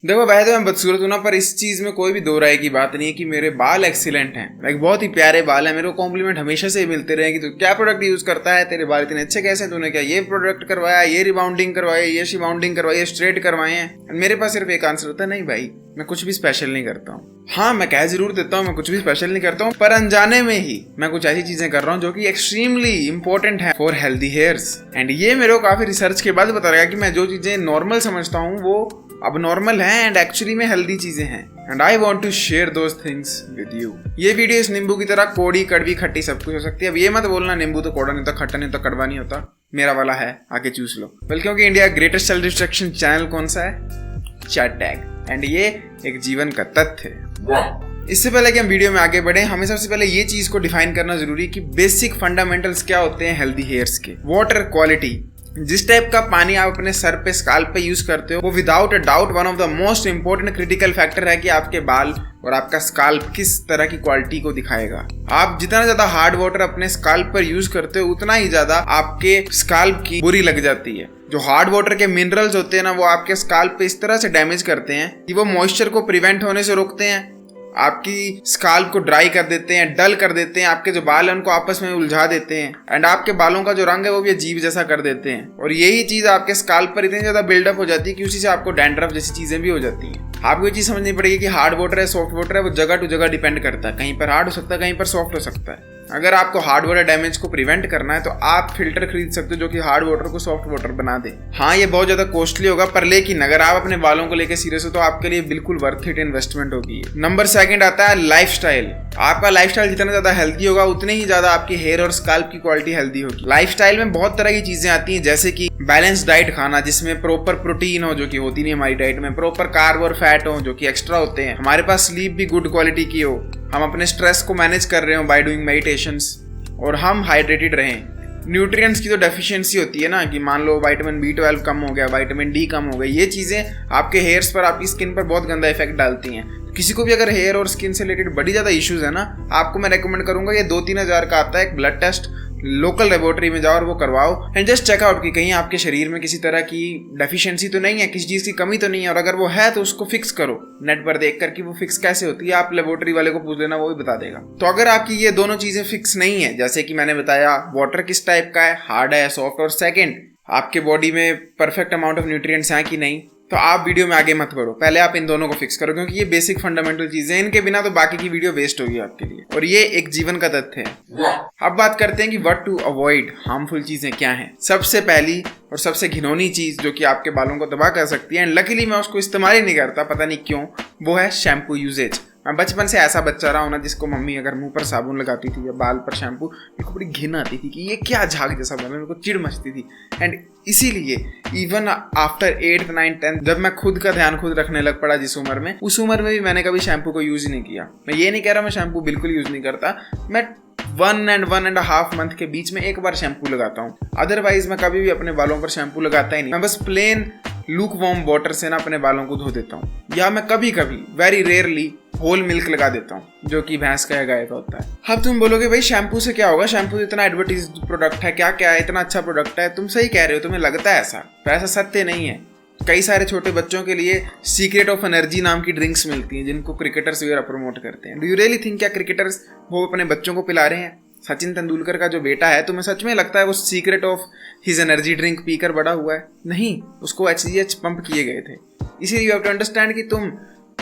देखो वैसे तो मैं बदसूरत हूं ना, पर इस चीज में कोई भी दो राय की बात नहीं है कि मेरे बाल एक्सीलेंट हैं। लाइक बहुत ही प्यारे बाल हैं। मेरे को कॉम्प्लीमेंट हमेशा से ही मिलते रहे कि तू क्या प्रोडक्ट यूज करता है, तेरे बाल इतने अच्छे कैसे, तूने क्या ये प्रोडक्ट करवाया, ये रिबाउंडिंग करवाया, ये शिबाउंडिंग करवाई, ये स्ट्रेट करवाए हैं। मेरे पास सिर्फ एक आंसर होता है, नहीं भाई मैं कुछ भी स्पेशल नहीं करता हूँ। हाँ मैं कह जरूर देता हूँ मैं कुछ भी स्पेशल नहीं करता हूँ, पर अनजाने में ही मैं कुछ ऐसी चीजें कर रहा हूँ जो कि एक्सट्रीमली इंपॉर्टेंट है फॉर हेल्दी हेयर्स। एंड ये मेरे को काफी रिसर्च के बाद पता लगा कि मैं जो चीजें नॉर्मल समझता हूँ वो अब नॉर्मल है एंड एक्चुअली में हेल्दी चीजें हैं। And I want to share those things with you. ये वीडियो इस नींबू की तरह कोड़ी कड़वी खट्टी सब कुछ हो सकती है। अब ये मत बोलना नींबू तो कोड़ा नहीं होता, खट्टा नहीं होता, कड़वा नहीं होता। मेरा वाला है, आके चूस लो। वेल क्योंकि India greatest self destruction channel कौन सा है? Chat tag. एंड ये एक जीवन का तथ्य है। इससे पहले कि हम वीडियो में आगे बढ़े, हमें सबसे पहले ये चीज को डिफाइन करना जरूरी कि बेसिक फंडामेंटल्स क्या होते हैं हेल्दी हेयर्स के। वाटर क्वालिटी, जिस टाइप का पानी आप अपने सर पे स्काल्प पे यूज करते हो वो without a doubt one of the most important critical factor है कि आपके बाल और आपका स्काल्प किस तरह की क्वालिटी को दिखाएगा। आप जितना ज्यादा हार्ड वाटर अपने स्काल्प पर यूज करते हो उतना ही ज्यादा आपके स्काल्प की बुरी लग जाती है। जो हार्ड वाटर के मिनरल्स होते हैं ना, वो आपके स्काल्प पे इस तरह से डैमेज करते हैं कि वो मॉइस्चर को प्रिवेंट होने से रोकते हैं, आपकी स्काल्प को ड्राई कर देते हैं, डल कर देते हैं, आपके जो बाल हैं उनको आपस में उलझा देते हैं एंड आपके बालों का जो रंग है वो भी अजीब जैसा कर देते हैं। और यही चीज आपके स्काल्प पर इतनी ज्यादा बिल्डअप हो जाती है कि उसी से आपको डैंड्रफ जैसी चीजें भी हो जाती हैं। आपको ये चीज समझनी पड़ेगी कि हार्ड वाटर है सॉफ्ट वाटर है, वो जगह टू जगह डिपेंड करता है। कहीं पर हार्ड हो सकता है, कहीं पर सॉफ्ट हो सकता है। अगर आपको हार्ड वाटर डैमेज को प्रिवेंट करना है तो आप फिल्टर खरीद सकते हो जो कि हार्ड वाटर को सॉफ्ट वाटर बना दे। हाँ ये बहुत ज्यादा कॉस्टली होगा, पर लेकिन अगर आप अपने बालों को लेकर सीरियस हो तो आपके लिए बिल्कुल वर्थ इट इन्वेस्टमेंट होगी। नंबर सेकंड आता है लाइफस्टाइल। आपका लाइफस्टाइल जितना ज्यादा हेल्दी होगा उतने ही ज्यादा आपकी हेयर और स्काल्प की क्वालिटी हेल्दी होगी। लाइफस्टाइल में बहुत तरह की चीजें आती हैं, जैसे कि बैलेंस डाइट खाना जिसमें प्रॉपर प्रोटीन हो जो कि होती नहीं हमारी डाइट में, प्रॉपर कार्ब और फैट हो जो कि एक्स्ट्रा होते हैं, हमारे पास स्लीप भी गुड क्वालिटी की हो, हम अपने स्ट्रेस को मैनेज कर रहे हो बाय डूइंग मेडिटेशंस, और हम हाइड्रेटेड रहें। न्यूट्रिएंट्स की तो डेफिशिएंसी होती है ना कि मान लो विटामिन B12 कम हो गया, विटामिन D कम हो गया, ये चीजें आपके हेयर्स पर, आपकी स्किन पर बहुत गंदा इफेक्ट डालती हैं। किसी को भी अगर हेयर और स्किन से रिलेटेड बड़ी ज्यादा इश्यूज है ना, आपको मैं रेकमेंड करूंगा ये 2-3 हज़ार का आता है एक ब्लड टेस्ट, लोकल लेबोरेटरी में जाओ और वो करवाओ एंड जस्ट चेक आउट कि कहीं आपके शरीर में किसी तरह की डेफिशिएंसी तो नहीं है, किसी चीज की कमी तो नहीं है, और अगर वो है तो उसको फिक्स करो। नेट पर देख कर कि वो फिक्स कैसे होती है आप लेबोरेटरी वाले को पूछ लेना, वो भी बता देगा। तो अगर आपकी ये दोनों चीजें फिक्स नहीं है, जैसे कि मैंने बताया वाटर किस टाइप का है, हार्ड है, सॉफ्ट, और सेकेंड आपके बॉडी में परफेक्ट अमाउंट ऑफ न्यूट्रिएंट्स हैं कि नहीं, तो आप वीडियो में आगे मत बढ़ो, पहले आप इन दोनों को फिक्स करो, क्योंकि ये बेसिक फंडामेंटल चीजें, इनके बिना तो बाकी की वीडियो वेस्ट होगी आपके लिए, और ये एक जीवन का तथ्य है। अब बात करते हैं कि व्हाट टू अवॉइड, हार्मफुल चीजें क्या हैं। सबसे पहली और सबसे घिनौनी चीज जो कि आपके बालों को तबाह कर सकती है, एंड लकीली मैं उसको इस्तेमाल ही नहीं करता, पता नहीं क्यों, वो है शैम्पू यूजेज। मैं बचपन से ऐसा बच्चा रहा हूं ना जिसको मम्मी अगर मुंह पर साबुन लगाती थी या बाल पर शैम्पू, मेरे को बड़ी घिन आती थी कि ये क्या झाग जैसा बना, मेरे को चिढ़ मचती थी। एंड इसीलिए even after 8th 9th 10th जब मैं खुद का ध्यान खुद रखने लग पड़ा जिस उम्र में, उस उम्र में भी मैंने कभी शैम्पू को यूज नहीं किया। मैं ये नहीं कह रहा मैं शैम्पू बिल्कुल यूज नहीं करता, मैं 1.5 मंथ के बीच में एक बार शैम्पू लगाता हूँ, अदरवाइज मैं कभी भी अपने बालों पर शैम्पू लगाता ही नहीं। मैं बस प्लेन लूक वार्म वाटर से ना अपने बालों को धो देता हूँ, या मैं कभी कभी वेरी रेयरली होल मिल्क लगा देता हूँ जो कि भैंस का या गाय का होता है। अब तुम बोलोगे भाई शैम्पू से क्या होगा, शैम्पू इतना एडवर्टाइज प्रोडक्ट है, क्या क्या है, इतना अच्छा प्रोडक्ट है। तुम सही कह रहे हो, तुम्हें लगता है ऐसा, पर ऐसा सत्य नहीं है। कई सारे छोटे बच्चों के लिए सीक्रेट ऑफ एनर्जी नाम की ड्रिंक्स मिलती हैं जिनको क्रिकेटर्स वगैरह प्रमोट करते हैं। डू यू रियली थिंक क्या क्रिकेटर्स वो अपने बच्चों को पिला रहे हैं? सचिन तेंदुलकर का जो बेटा है, तुम्हें सच में लगता है वो secret of his energy drink पीकर बड़ा हुआ है? नहीं, उसको HGH पंप किए गए थे। इसीलिए यू हैव टू अंडरस्टैंड कि तुम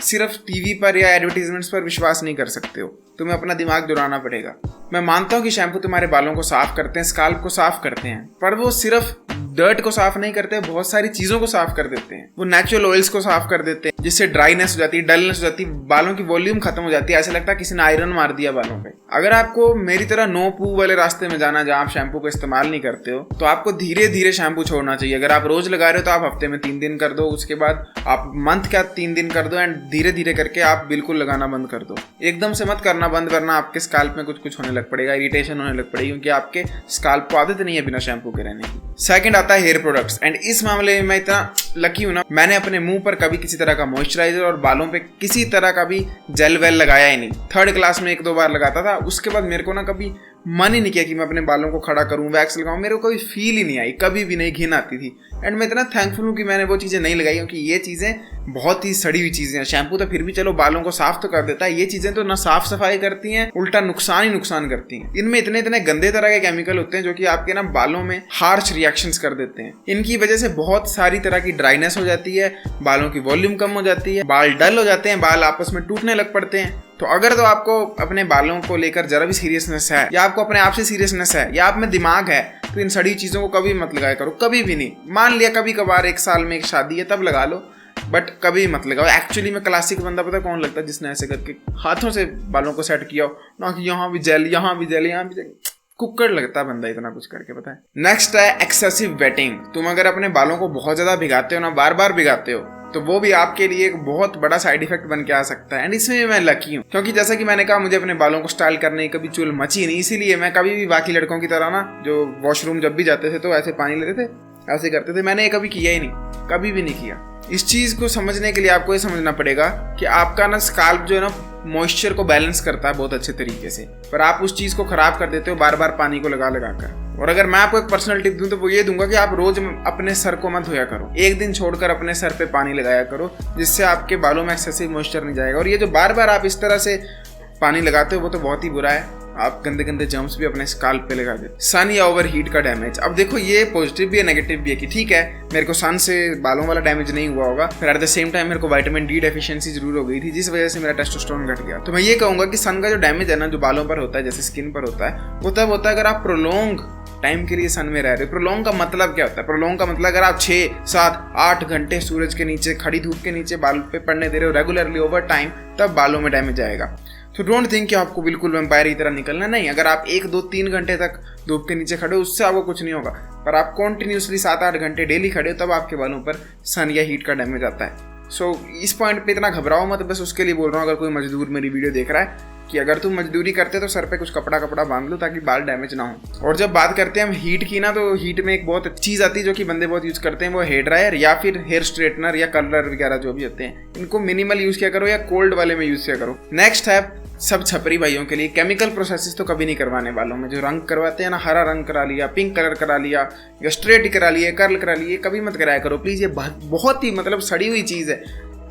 सिर्फ टीवी पर या एडवर्टीजमेंट्स पर विश्वास नहीं कर सकते हो, तुम्हें अपना दिमाग दौड़ाना पड़ेगा। मैं मानता हूँ कि शैम्पू तुम्हारे बालों को साफ करते हैं, स्काल्प को साफ करते हैं, पर वो सिर्फ डर्ट को साफ नहीं करते, बहुत सारी चीजों को साफ कर देते हैं। वो नेचुरल ऑयल्स को साफ कर देते हैं जिससे ड्राइनेस हो जाती है, डलनेस हो जाती है, बालों की वॉल्यूम खत्म हो जाती है, ऐसा लगता है किसी ने आयरन मार दिया बालों पे। अगर आपको मेरी तरह नो पू वाले रास्ते में जाना जहाँ आप शैम्पू को इस्तेमाल नहीं करते हो, तो आपको धीरे धीरे शैम्पू छोड़ना चाहिए। अगर आप रोज लगा रहे हो तो आप हफ्ते में 3 दिन कर दो, उसके बाद आप मंथ क्या 3 दिन कर दो, एंड धीरे धीरे करके आप बिल्कुल लगाना बंद कर दो। एकदम से मत करना बंद, करना आपके स्काल्प में कुछ होने लग पड़ेगा, इरिटेशन होने लग पड़ेगी, क्योंकि आपके स्काल्प को आदत नहीं है बिना शैम्पू के रहने की। सेकंड आता है हेयर प्रोडक्ट्स, एंड इस मामले में मैं इतना लकी हूं ना, मैंने अपने मुंह पर कभी किसी तरह का मॉइस्चराइजर और बालों पे किसी तरह का भी जेल वेल लगाया ही नहीं। 3rd क्लास में 1-2 बार लगाता था, उसके बाद मेरे को ना कभी मन ही नहीं किया कि मैं अपने बालों को खड़ा करूं, वैक्स लगाऊं। मेरे को कोई फील ही नहीं आई, कभी भी नहीं, घिन आती थी। एंड मैं इतना थैंकफुल हूँ कि मैंने वो चीज़ें नहीं लगाई, क्योंकि ये चीज़ें बहुत ही सड़ी हुई चीज़ें हैं। शैम्पू तो फिर भी चलो बालों को साफ तो कर देता है, ये चीज़ें तो ना साफ सफाई करती हैं, उल्टा नुकसान ही नुकसान करती हैं। इनमें इतने इतने गंदे तरह के केमिकल होते हैं जो कि आपके ना बालों में हार्श रिएक्शंस कर देते हैं। इनकी वजह से बहुत सारी तरह की ड्राइनेस हो जाती है, बालों की वॉल्यूम कम हो जाती है, बाल डल हो जाते हैं, बाल आपस में टूटने लग पड़ते हैं। तो अगर तो आपको अपने बालों को लेकर जरा भी सीरियसनेस है, या आपको अपने आप से सीरियसनेस है, या आप में दिमाग है, तो इन सड़ी चीज़ों को कभी मत लगाया करो, कभी भी नहीं। मान लिया कभी कभार एक साल में एक शादी है तब लगा लो, बट कभी मत लगाओ। एक्चुअली में क्लासिक बंदा पता कौन लगता है, जिसने ऐसे करके हाथों से बालों को सेट किया हो ना, कि यहाँ भी जेल, यहाँ भी जेल, यहाँ भी जेल। कुक्कड़ लगता है बंदा इतना कुछ करके, पता है। नेक्स्ट है एक्सेसिव वेटिंग। तुम अगर अपने बालों को बहुत ज्यादा भिगाते हो ना, बार बार भिगाते हो, तो वो भी आपके लिए एक बहुत बड़ा साइड इफेक्ट बन के आ सकता है। एंड इसमें मैं लकी हूँ, क्योंकि जैसा कि मैंने कहा, मुझे अपने बालों को स्टाइल करने की कभी चुल मची नहीं, इसीलिए मैं कभी भी बाकी लड़कों की तरह ना, जो वॉशरूम जब भी जाते थे तो ऐसे पानी लेते थे, ऐसे करते थे। मैंने ये कभी किया ही नहीं, कभी भी नहीं किया। इस चीज़ को समझने के लिए आपको ये समझना पड़ेगा कि आपका ना स्काल्प जो है ना, मॉइस्चर को बैलेंस करता है बहुत अच्छे तरीके से, पर आप उस चीज़ को खराब कर देते हो बार बार पानी को लगा लगा कर। और अगर मैं आपको एक पर्सनल टिप दूं तो वो ये दूंगा कि आप रोज अपने सर को मत धोया करो, एक दिन छोड़कर अपने सर पे पानी लगाया करो, जिससे आपके बालों में एक्सेसिव मॉइस्चर नहीं जाएगा। और ये जो बार बार आप इस तरह से पानी लगाते हो वो तो बहुत ही बुरा है, आप गंदे गंदे जर्म्स भी अपने स्काल्प पे लगा देते। सन या ओवर हीट का डैमेज, अब देखो ये पॉजिटिव भी है नेगेटिव भी है, कि ठीक है मेरे को सन से बालों वाला डैमेज नहीं हुआ होगा, फिर एट द सेम टाइम मेरे को विटामिन डी डेफिशिएंसी जरूर हो गई थी, जिस वजह से मेरा टेस्टोस्टेरोन घट गया। तो मैं ये कहूंगा कि सन का जो डैमेज है ना, जो बालों पर होता है, जैसे स्किन पर होता है, वो तब होता है अगर आप प्रोलोंग टाइम के लिए सन में रह रहे हो। प्रोलोंग का मतलब क्या होता है? प्रोलोंग का मतलब अगर आप 6, 7, 8 घंटे सूरज के नीचे, खड़ी धूप के नीचे बाल पे पड़ने दे रहे हो रेगुलरली ओवर टाइम, तब बालों में डैमेज आएगा। तो डोंट थिंक कि आपको बिल्कुल वैम्पायर की तरह निकलना, नहीं। अगर आप 1, 2, 3 घंटे तक धूप के नीचे खड़े हो, उससे आपको कुछ नहीं होगा, पर आप कॉन्टिन्यूसली 7-8 घंटे डेली खड़े हो, तब आपके बालों पर सन या हीट का डैमेज आता है। सो इस पॉइंट पे इतना घबराओ मत, बस उसके लिए बोल रहा हूँ, अगर कोई मजदूर मेरी वीडियो देख रहा है, कि अगर तुम मजदूरी करते तो सर पे कुछ कपड़ा बांध लो ताकि बाल डैमेज ना हो। और जब बात करते हैं हम हीट की ना, तो हीट में एक बहुत चीज़ आती है जो कि बंदे बहुत यूज़ करते हैं, वो हेयर ड्रायर या फिर हेयर स्ट्रेटनर या कलर वगैरह जो भी होते हैं, इनको मिनिमल यूज़ किया करो या कोल्ड वाले में यूज़ किया करो। नेक्स्ट है सब छपरी भाइयों के लिए, केमिकल प्रोसेसेस तो कभी नहीं करवाने वालों में। जो रंग करवाते हैं ना, हरा रंग करा लिया, पिंक कलर करा लिया, या स्ट्रेट करा लिया, कर्ल करा लिए, कभी मत कराया करो प्लीज़। ये बहुत ही मतलब सड़ी हुई चीज़ है,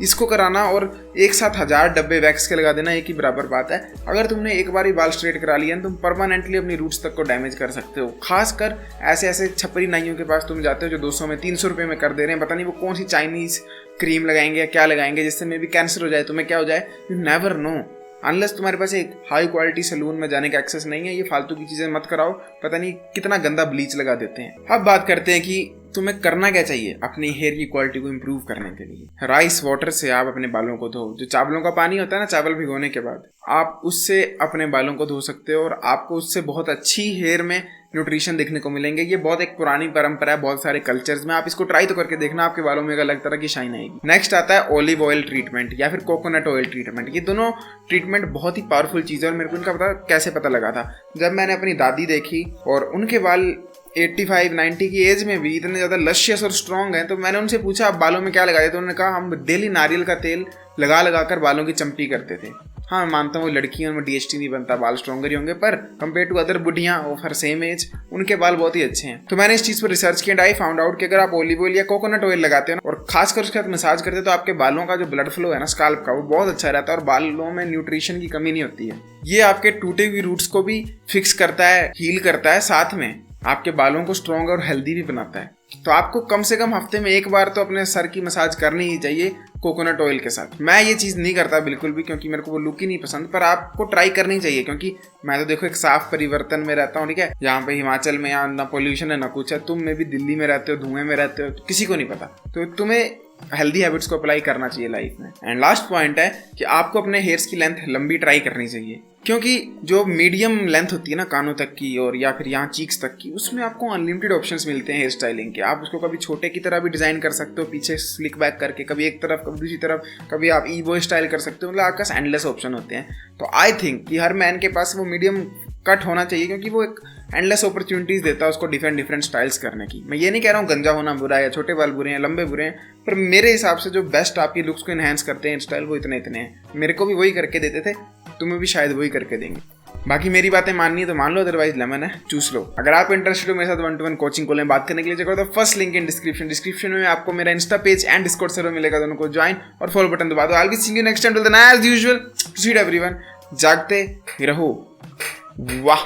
इसको कराना और एक साथ 1000 डब्बे वैक्स के लगा देना एक ही बराबर बात है। अगर तुमने एक बार ही बाल स्ट्रेट करा लिया तुम परमानेंटली अपनी रूट्स तक को डैमेज कर सकते हो। खासकर ऐसे छपरी नाइयों के पास तुम जाते हो जो 200 में 300 रुपये में कर दे रहे हैं, पता नहीं वो कौन सी चाइनीज क्रीम लगाएंगे या क्या लगाएंगे जिससे मे भी कैंसर हो जाए, तुम्हें क्या हो जाए, यू नेवर नो। अनलेस तुम्हारे पास एक हाई क्वालिटी सैलून में जाने का एक्सेस नहीं है, ये फालतू की चीज़ें मत कराओ, पता नहीं कितना गंदा ब्लीच लगा देते हैं। अब बात करते हैं कि तुम्हें करना क्या चाहिए अपनी हेयर की क्वालिटी को इम्प्रूव करने के लिए। राइस वाटर से आप अपने बालों को धो, जो चावलों का पानी होता है ना, चावल भिगोने के बाद आप उससे अपने बालों को धो सकते हो और आपको उससे बहुत अच्छी हेयर में न्यूट्रिशन देखने को मिलेंगे। ये बहुत एक पुरानी परंपरा है बहुत सारे कल्चर्स में, आप इसको ट्राई तो करके देखना, आपके बालों में एक अलग तरह की शाइन आएगी। नेक्स्ट आता है ऑलिव ऑयल ट्रीटमेंट या फिर कोकोनट ऑयल ट्रीटमेंट। ये दोनों ट्रीटमेंट बहुत ही पावरफुल चीज़ है और मेरे को इनका कैसे पता लगा था, जब मैंने अपनी दादी देखी और उनके बाल 85-90 की एज में भी इतने ज़्यादा लशियस और स्ट्रॉन्ग हैं, तो मैंने उनसे पूछा आप बालों में क्या लगाते, तो उन्होंने कहा हम डेली नारियल का तेल लगा कर बालों की चंपी करते थे। हाँ, मैं मानता हूँ लड़कियों में DHT नहीं बनता, बाल स्ट्रॉन्गर ही होंगे, पर कंपेयर टू अदर बुढ़ियाँ ऑफ सेम एज उनके बाल बहुत ही अच्छे हैं। तो मैंने इस चीज़ पर रिसर्च किया एंड आई फाउंड आउट कि अगर आप ऑलिव ऑयल या कोकोनट ऑयल लगाते हो ना और खासकर उसके साथ मसाज करते हो, तो आपके बालों का जो ब्लड फ्लो है ना स्काल्प का, वो बहुत अच्छा रहता है और बालों में न्यूट्रिशन की कमी नहीं होती है। ये आपके टूटे हुए रूट्स को भी फिक्स करता है, हील करता है, साथ में आपके बालों को स्ट्रॉन्ग और हेल्दी भी बनाता है। तो आपको कम से कम हफ्ते में एक बार तो अपने सर की मसाज करनी ही चाहिए कोकोनट ऑयल के साथ। मैं ये चीज़ नहीं करता बिल्कुल भी, क्योंकि मेरे को वो लुक ही नहीं पसंद, पर आपको ट्राई करनी चाहिए, क्योंकि मैं तो देखो एक साफ परिवर्तन में रहता हूँ, ठीक है। यहाँ पे हिमाचल में यहाँ ना पोल्यूशन है ना कुछ है, तुम में भी दिल्ली में रहते हो, धुएं में रहते हो, तो किसी को नहीं पता। तो तुम्हें हेल्दी हैबिट्स को अप्लाई करना चाहिए लाइफ में। एंड लास्ट पॉइंट है कि आपको अपने हेयर्स की लेंथ लंबी ट्राई करनी चाहिए, क्योंकि जो मीडियम लेंथ होती है ना कानों तक की और या फिर यहाँ चीक्स तक की, उसमें आपको अनलिमिटेड ऑप्शंस मिलते हैं हेयर स्टाइलिंग के। आप उसको कभी छोटे की तरह भी डिज़ाइन कर सकते हो, पीछे स्लिक बैक करके, कभी एक तरफ कभी दूसरी तरफ, कभी आप ईबो स्टाइल कर सकते हो, मतलब आपके पास एंडलेस ऑप्शन होते हैं। तो आई थिंक कि हर मैन के पास वो मीडियम कट होना चाहिए, क्योंकि वो एक एंडलेस अपॉर्चुनिटीज़ देता है उसको डिफरेंट स्टाइल्स करने की। मैं ये नहीं कह रहा हूँ गंजा होना बुरा है या छोटे बाल बुरे हैं, लंबे बुरे हैं, पर मेरे हिसाब से जो बेस्ट आपकी लुक्स को इन्हेंस करते हैं स्टाइल, वो इतने हैं। मेरे को भी वही करके देते थे, तुम्हें भी शायद वही करके देंगे। बाकी मेरी बातें माननी है तो मान लो, अदरवाइज लेमन है, चूस लो। अगर आप इंटरेस्टेड हो मेरे साथ 1-to-1 कोचिंग कॉल में बात करने के लिए, चेक तो फर्स्ट लिंक इन डिस्क्रिप्शन में आपको मेरा insta page and Discord server मिलेगा, दोनों को ज्वाइन और फॉलो बटन दबा दो। I will be seeing you next time, till then as usual, proceed everyone, जागते रहो। वाह।